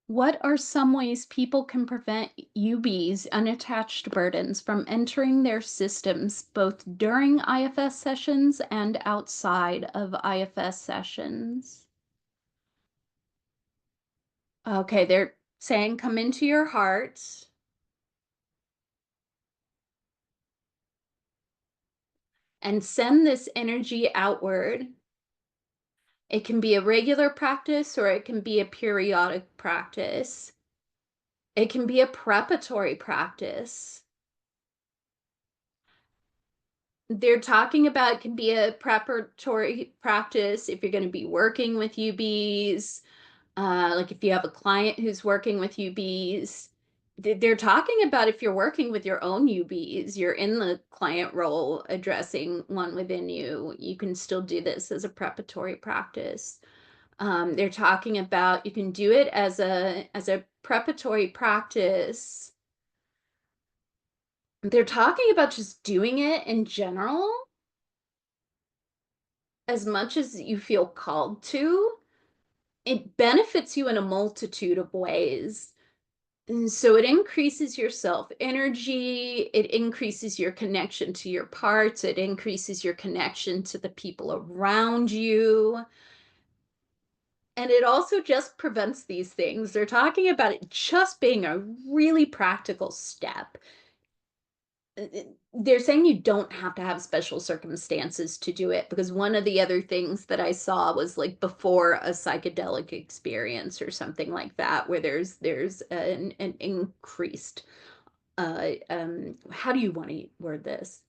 What are some ways people can prevent UBs, unattached burdens, from entering their systems both during IFS sessions and outside of IFS sessions? Okay, they're saying come into your heart and send this energy outward. It can be a regular practice or it can be a periodic practice. It can be a preparatory practice. They're talking about it can be a preparatory practice if you're going to be working with UBs, like if you have a client who's working with UBs. They're talking about if you're working with your own UBs, you're in the client role addressing one within you, you can still do this as a preparatory practice. They're talking about you can do it as a preparatory practice. They're talking about just doing it in general as much as you feel called to. It benefits you in a multitude of ways. And so it increases your self energy, it increases your connection to your parts, it increases your connection to the people around you. And it also just prevents these things. They're talking about it just being a really practical step. They're saying you don't have to have special circumstances to do it, because one of the other things that I saw was like before a psychedelic experience or something like that, where there's an increased how do you want to word this?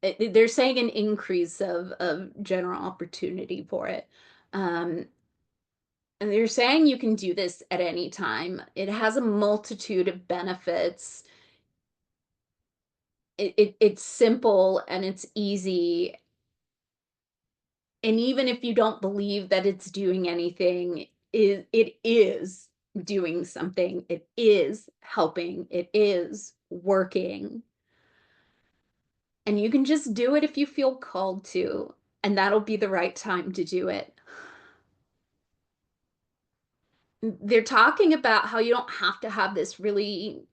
They're saying an increase of general opportunity for it. Um, and they're saying you can do this at any time. It has a multitude of benefits. It's simple and it's easy. And even if you don't believe that it's doing anything, it is doing something. It is helping. It is working. And you can just do it if you feel called to, and that'll be the right time to do it. They're talking about how you don't have to have this really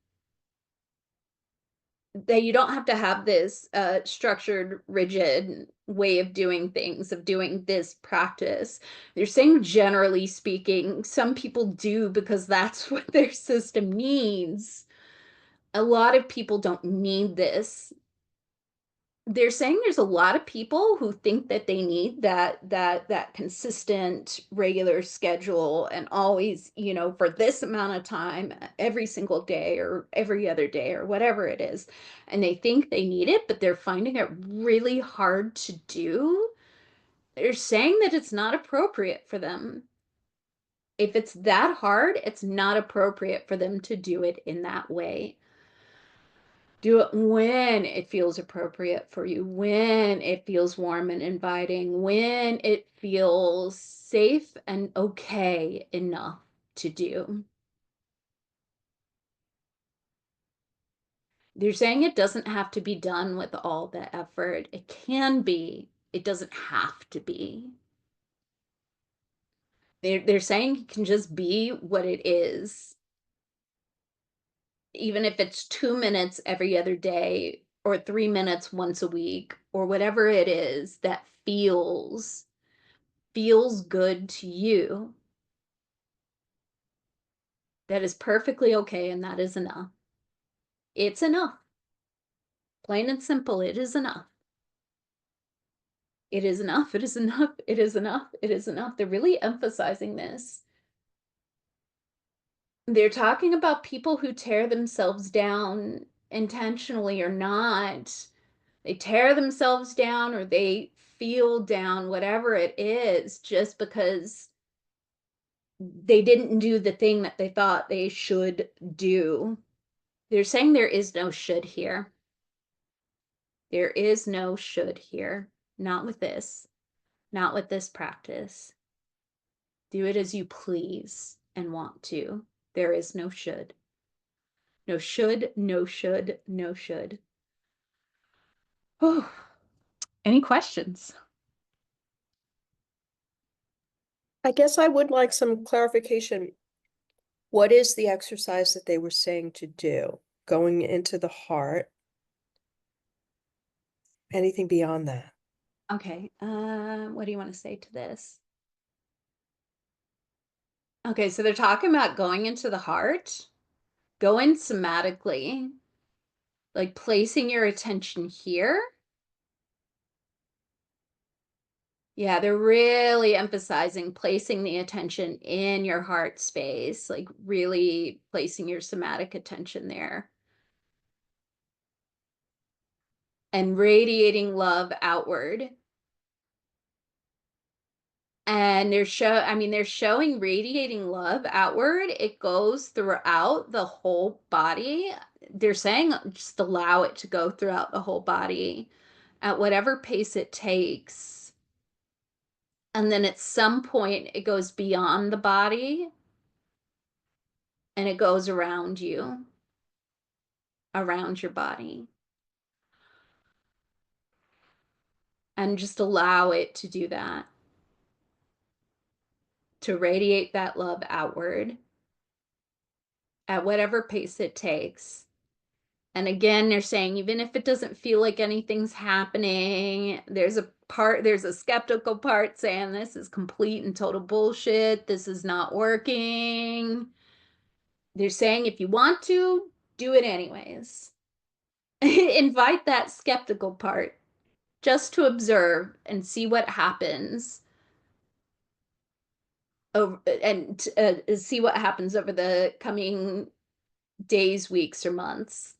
that you don't have to have this structured, rigid way of doing things, of doing this practice. They're saying, generally speaking, some people do because that's what their system needs. A lot of people don't need this. They're saying there's a lot of people who think that they need that consistent regular schedule and always, for this amount of time every single day or every other day or whatever it is. And they think they need it, but they're finding it really hard to do. They're saying that it's not appropriate for them. If it's that hard, it's not appropriate for them to do it in that way. Do it when it feels appropriate for you, when it feels warm and inviting, when it feels safe and okay enough to do. They're saying it doesn't have to be done with all the effort. It can be, it doesn't have to be. They're saying it can just be what it is, even if it's 2 minutes every other day or 3 minutes once a week or whatever it is that feels good to you, that is perfectly okay, and that is enough. It's enough. Plain and simple, it is enough. It is enough. It is enough. It is enough. It is enough. They're really emphasizing this. They're talking about people who tear themselves down intentionally or not. They tear themselves down or they feel down, whatever it is, just because they didn't do the thing that they thought they should do. They're saying there is no should here. There is no should here. Not with this. Not with this practice. Do it as you please and want to. There is no should. No should, no should, no should. Oh, any questions? I guess I would like some clarification. What is the exercise that they were saying to do? Going into the heart? Anything beyond that? Okay, what do you want to say to this? Okay, so they're talking about going into the heart, going somatically, like placing your attention here. Yeah, they're really emphasizing placing the attention in your heart space, like really placing your somatic attention there and radiating love outward. And they're showing radiating love outward. It goes throughout the whole body. They're saying just allow it to go throughout the whole body at whatever pace it takes. And then at some point, it goes beyond the body and it goes around you, around your body. And just allow it to do that, to radiate that love outward at whatever pace it takes. And again, they're saying, even if it doesn't feel like anything's happening, there's a skeptical part saying this is complete and total bullshit. This is not working. They're saying, if you want to, do it anyways. Invite that skeptical part just to observe and see what happens over and see what happens over the coming days, weeks, or months.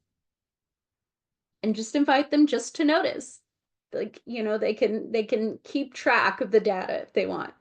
And just invite them just to notice. Like, they can keep track of the data if they want.